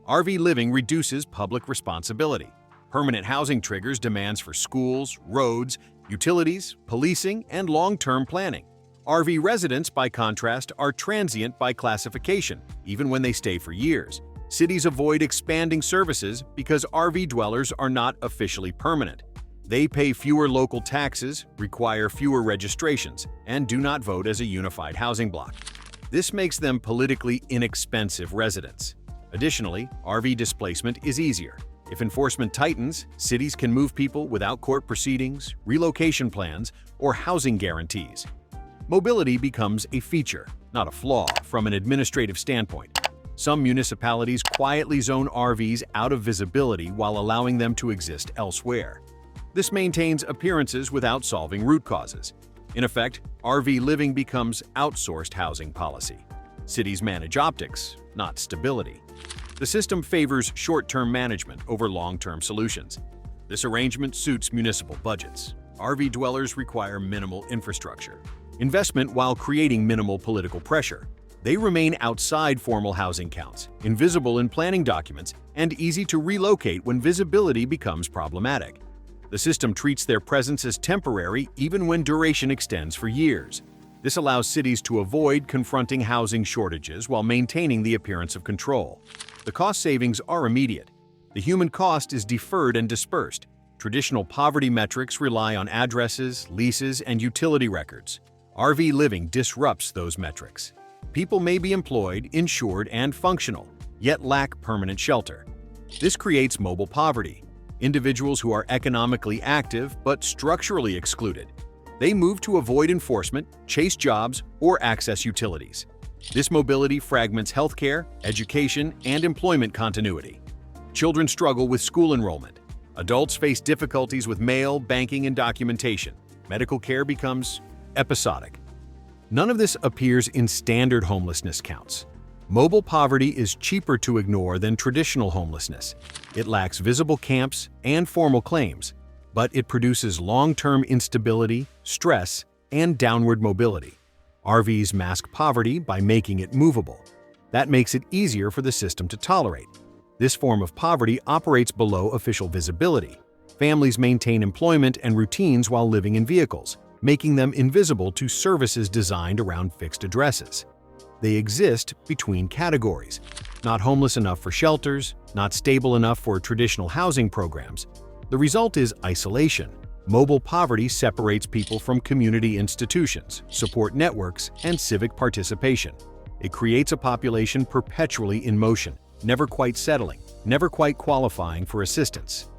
RV living reduces public responsibility. Permanent housing triggers demands for schools, roads, utilities, policing, and long-term planning. RV residents, by contrast, are transient by classification, even when they stay for years. Cities avoid expanding services because RV dwellers are not officially permanent. They pay fewer local taxes, require fewer registrations, and do not vote as a unified housing block. This makes them politically inexpensive residents. Additionally, RV displacement is easier. If enforcement tightens, cities can move people without court proceedings, relocation plans, or housing guarantees. Mobility becomes a feature, not a flaw, from an administrative standpoint. Some municipalities quietly zone RVs out of visibility while allowing them to exist elsewhere. This maintains appearances without solving root causes. In effect, RV living becomes outsourced housing policy. Cities manage optics, not stability. The system favors short-term management over long-term solutions. This arrangement suits municipal budgets. RV dwellers require minimal infrastructure. Investment while creating minimal political pressure. They remain outside formal housing counts, invisible in planning documents, and easy to relocate when visibility becomes problematic. The system treats their presence as temporary even when duration extends for years. This allows cities to avoid confronting housing shortages while maintaining the appearance of control. The cost savings are immediate. The human cost is deferred and dispersed. Traditional poverty metrics rely on addresses, leases, and utility records. RV living disrupts those metrics. People may be employed, insured, and functional, yet lack permanent shelter. This creates mobile poverty. Individuals who are economically active but structurally excluded. They move to avoid enforcement, chase jobs, or access utilities. This mobility fragments healthcare, education, and employment continuity. Children struggle with school enrollment. Adults face difficulties with mail, banking, and documentation. Medical care becomes episodic. None of this appears in standard homelessness counts. Mobile poverty is cheaper to ignore than traditional homelessness. It lacks visible camps and formal claims, but it produces long-term instability, stress, and downward mobility. RVs mask poverty by making it movable. That makes it easier for the system to tolerate. This form of poverty operates below official visibility. Families maintain employment and routines while living in vehicles, making them invisible to services designed around fixed addresses. They exist between categories, not homeless enough for shelters, not stable enough for traditional housing programs. The result is isolation. Mobile poverty separates people from community institutions, support networks, and civic participation. It creates a population perpetually in motion, never quite settling, never quite qualifying for assistance.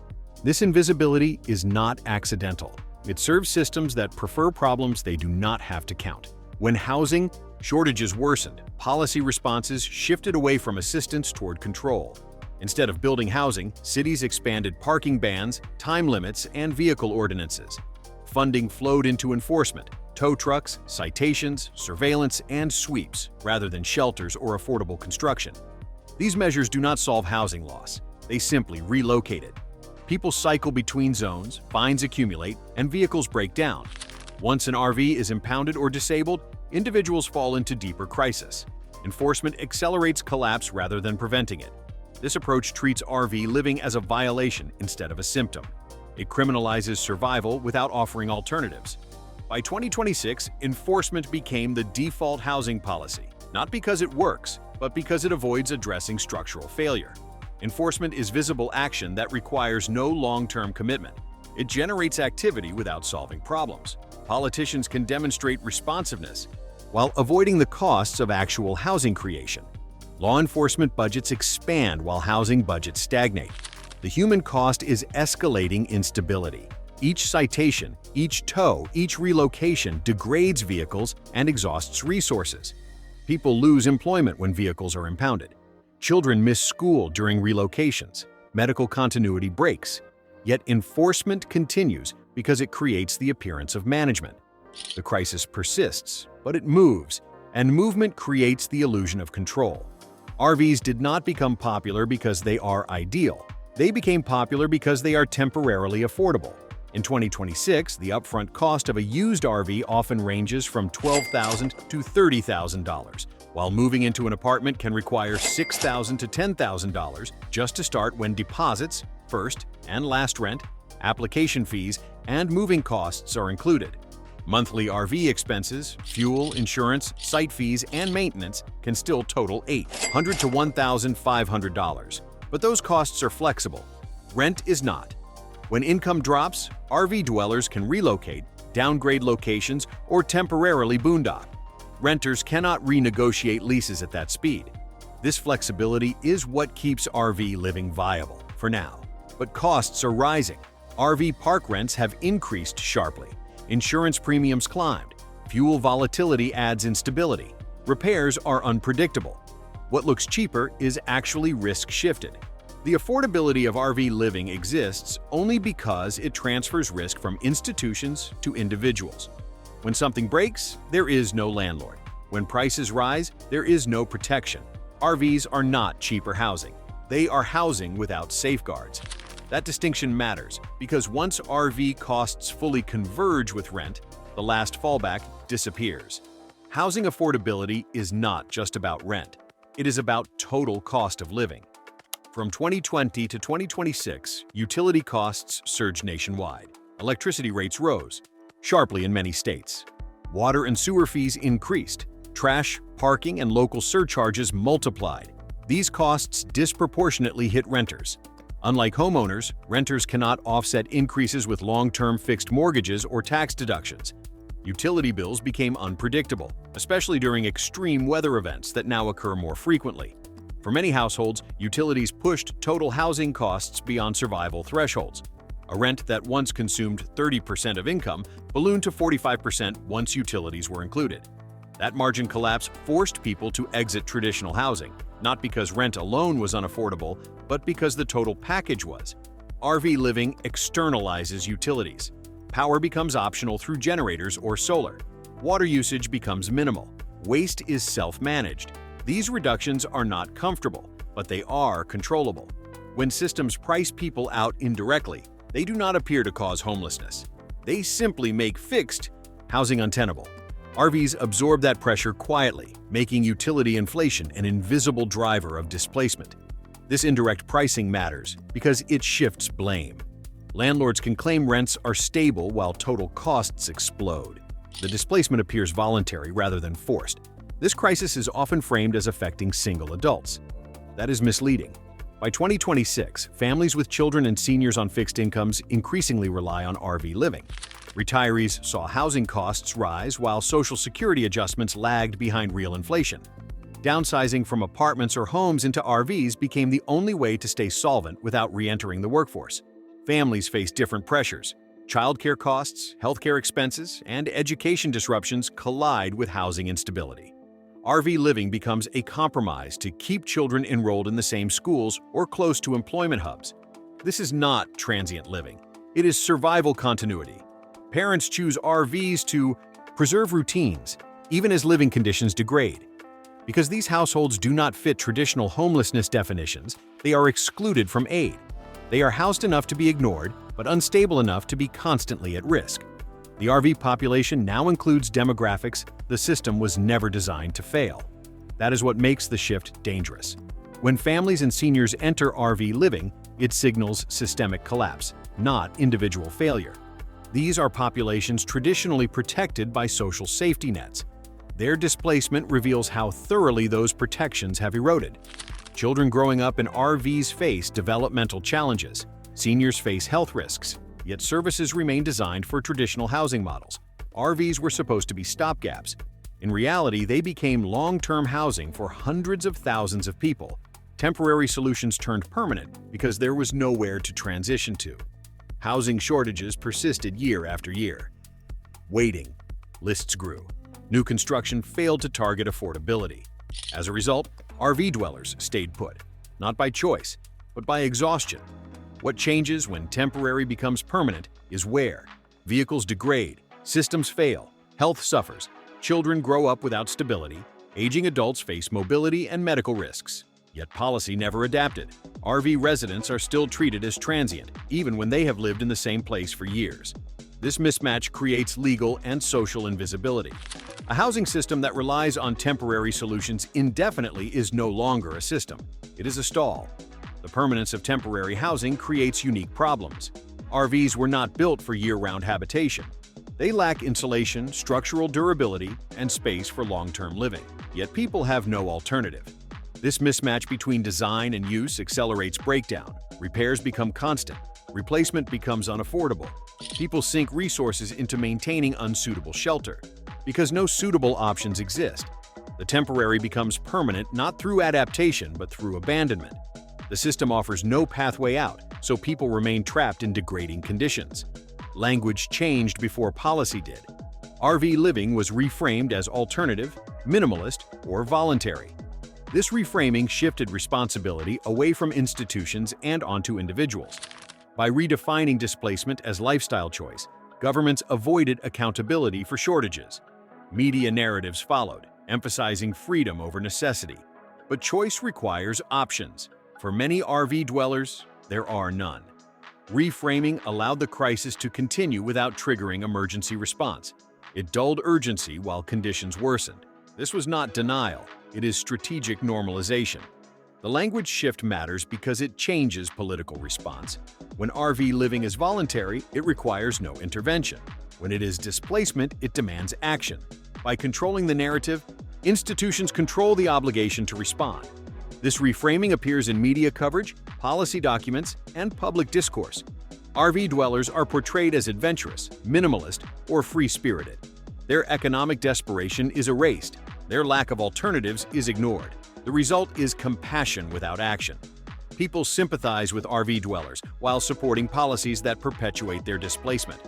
This invisibility is not accidental. It serves systems that prefer problems they do not have to count. When housing shortages worsened, policy responses shifted away from assistance toward control. Instead of building housing, cities expanded parking bans, time limits, and vehicle ordinances. Funding flowed into enforcement, tow trucks, citations, surveillance, and sweeps, rather than shelters or affordable construction. These measures do not solve housing loss. They simply relocate it. People cycle between zones, fines accumulate, and vehicles break down. Once an RV is impounded or disabled, individuals fall into deeper crisis. Enforcement accelerates collapse rather than preventing it. This approach treats RV living as a violation instead of a symptom. It criminalizes survival without offering alternatives. By 2026, enforcement became the default housing policy, not because it works, but because it avoids addressing structural failure. Enforcement is visible action that requires no long-term commitment. It generates activity without solving problems. Politicians can demonstrate responsiveness while avoiding the costs of actual housing creation. Law enforcement budgets expand while housing budgets stagnate. The human cost is escalating instability. Each citation, each tow, each relocation degrades vehicles and exhausts resources. People lose employment when vehicles are impounded. Children miss school during relocations. Medical continuity breaks. Yet enforcement continues because it creates the appearance of management. The crisis persists, but it moves, and movement creates the illusion of control. RVs did not become popular because they are ideal. They became popular because they are temporarily affordable. In 2026, the upfront cost of a used RV often ranges from $12,000 to $30,000, while moving into an apartment can require $6,000 to $10,000 just to start, when deposits, first and last rent, application fees, and moving costs are included. Monthly RV expenses, fuel, insurance, site fees, and maintenance can still total $800 to $1,500. But those costs are flexible. Rent is not. When income drops, RV dwellers can relocate, downgrade locations, or temporarily boondock. Renters cannot renegotiate leases at that speed. This flexibility is what keeps RV living viable, for now. But costs are rising. RV park rents have increased sharply. Insurance premiums climbed. Fuel volatility adds instability. Repairs are unpredictable. What looks cheaper is actually risk-shifted. The affordability of RV living exists only because it transfers risk from institutions to individuals. When something breaks, there is no landlord. When prices rise, there is no protection. RVs are not cheaper housing. They are housing without safeguards. That distinction matters because once RV costs fully converge with rent, the last fallback disappears. Housing affordability is not just about rent. It is about total cost of living. From 2020 to 2026, utility costs surged nationwide. Electricity rates rose sharply in many states. Water and sewer fees increased. Trash, parking, and local surcharges multiplied. These costs disproportionately hit renters. Unlike homeowners, renters cannot offset increases with long-term fixed mortgages or tax deductions. Utility bills became unpredictable, especially during extreme weather events that now occur more frequently. For many households, utilities pushed total housing costs beyond survival thresholds. A rent that once consumed 30% of income ballooned to 45% once utilities were included. That margin collapse forced people to exit traditional housing, not because rent alone was unaffordable, but because the total package was. RV living externalizes utilities. Power becomes optional through generators or solar. Water usage becomes minimal. Waste is self-managed. These reductions are not comfortable, but they are controllable. When systems price people out indirectly, they do not appear to cause homelessness. They simply make fixed housing untenable. RVs absorb that pressure quietly, making utility inflation an invisible driver of displacement. This indirect pricing matters because it shifts blame. Landlords can claim rents are stable while total costs explode. The displacement appears voluntary rather than forced. This crisis is often framed as affecting single adults. That is misleading. By 2026, families with children and seniors on fixed incomes increasingly rely on RV living. Retirees saw housing costs rise while Social Security adjustments lagged behind real inflation. Downsizing from apartments or homes into RVs became the only way to stay solvent without re-entering the workforce. Families face different pressures. Childcare costs, healthcare expenses, and education disruptions collide with housing instability. RV living becomes a compromise to keep children enrolled in the same schools or close to employment hubs. This is not transient living. It is survival continuity. Parents choose RVs to preserve routines, even as living conditions degrade. Because these households do not fit traditional homelessness definitions, they are excluded from aid. They are housed enough to be ignored, but unstable enough to be constantly at risk. The RV population now includes demographics the system was never designed to fail. That is what makes the shift dangerous. When families and seniors enter RV living, it signals systemic collapse, not individual failure. These are populations traditionally protected by social safety nets. Their displacement reveals how thoroughly those protections have eroded. Children growing up in RVs face developmental challenges. Seniors face health risks, yet services remain designed for traditional housing models. RVs were supposed to be stopgaps. In reality, they became long-term housing for hundreds of thousands of people. Temporary solutions turned permanent because there was nowhere to transition to. Housing shortages persisted year after year. Waiting lists grew. New construction failed to target affordability. As a result, RV dwellers stayed put, not by choice, but by exhaustion. What changes when temporary becomes permanent is where vehicles degrade, systems fail, health suffers, children grow up without stability, aging adults face mobility and medical risks. Yet policy never adapted. RV residents are still treated as transient, even when they have lived in the same place for years. This mismatch creates legal and social invisibility. A housing system that relies on temporary solutions indefinitely is no longer a system. It is a stall. The permanence of temporary housing creates unique problems. RVs were not built for year-round habitation. They lack insulation, structural durability, and space for long-term living. Yet people have no alternative. This mismatch between design and use accelerates breakdown. Repairs become constant. Replacement becomes unaffordable. People sink resources into maintaining unsuitable shelter. Because no suitable options exist, the temporary becomes permanent not through adaptation but through abandonment. The system offers no pathway out, so people remain trapped in degrading conditions. Language changed before policy did. RV living was reframed as alternative, minimalist, or voluntary. This reframing shifted responsibility away from institutions and onto individuals. By redefining displacement as lifestyle choice, governments avoided accountability for shortages. Media narratives followed, emphasizing freedom over necessity. But choice requires options. For many RV dwellers, there are none. Reframing allowed the crisis to continue without triggering emergency response. It dulled urgency while conditions worsened. This was not denial, it is strategic normalization. The language shift matters because it changes political response. When RV living is voluntary, it requires no intervention. When it is displacement, it demands action. By controlling the narrative, institutions control the obligation to respond. This reframing appears in media coverage, policy documents, and public discourse. RV dwellers are portrayed as adventurous, minimalist, or free-spirited. Their economic desperation is erased. Their lack of alternatives is ignored. The result is compassion without action. People sympathize with RV dwellers while supporting policies that perpetuate their displacement.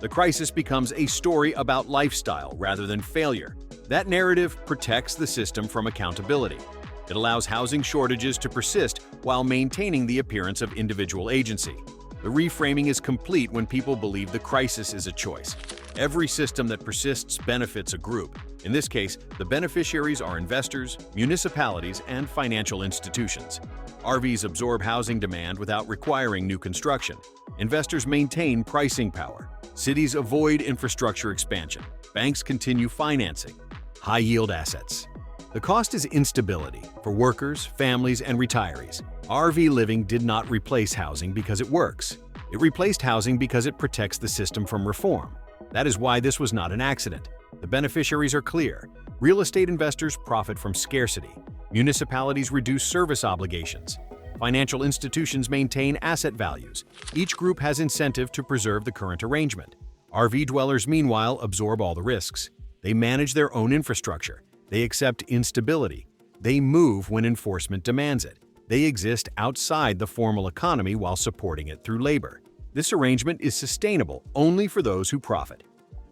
The crisis becomes a story about lifestyle rather than failure. That narrative protects the system from accountability. It allows housing shortages to persist while maintaining the appearance of individual agency. The reframing is complete when people believe the crisis is a choice. Every system that persists benefits a group. In this case, the beneficiaries are investors, municipalities, and financial institutions. RVs absorb housing demand without requiring new construction. Investors maintain pricing power. Cities avoid infrastructure expansion. Banks continue financing high-yield assets. The cost is instability for workers, families, and retirees. RV living did not replace housing because it works. It replaced housing because it protects the system from reform. That is why this was not an accident. The beneficiaries are clear. Real estate investors profit from scarcity. Municipalities reduce service obligations. Financial institutions maintain asset values. Each group has incentive to preserve the current arrangement. RV dwellers, meanwhile, absorb all the risks. They manage their own infrastructure. They accept instability. They move when enforcement demands it. They exist outside the formal economy while supporting it through labor. This arrangement is sustainable only for those who profit.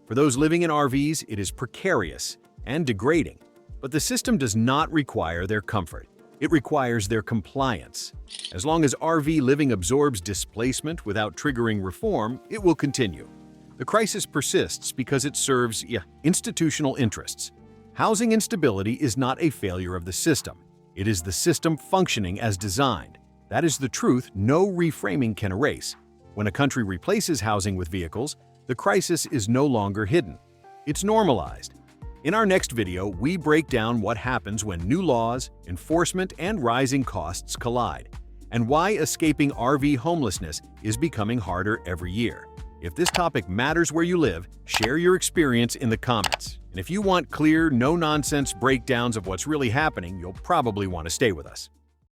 For those living in RVs, it is precarious and degrading. But the system does not require their comfort. It requires their compliance. As long as RV living absorbs displacement without triggering reform, it will continue. The crisis persists because it serves, institutional interests. Housing instability is not a failure of the system. It is the system functioning as designed. That is the truth no reframing can erase. When a country replaces housing with vehicles, the crisis is no longer hidden. It's normalized. In our next video, we break down what happens when new laws, enforcement, and rising costs collide, and why escaping RV homelessness is becoming harder every year. If this topic matters where you live, share your experience in the comments. And if you want clear, no-nonsense breakdowns of what's really happening, you'll probably want to stay with us.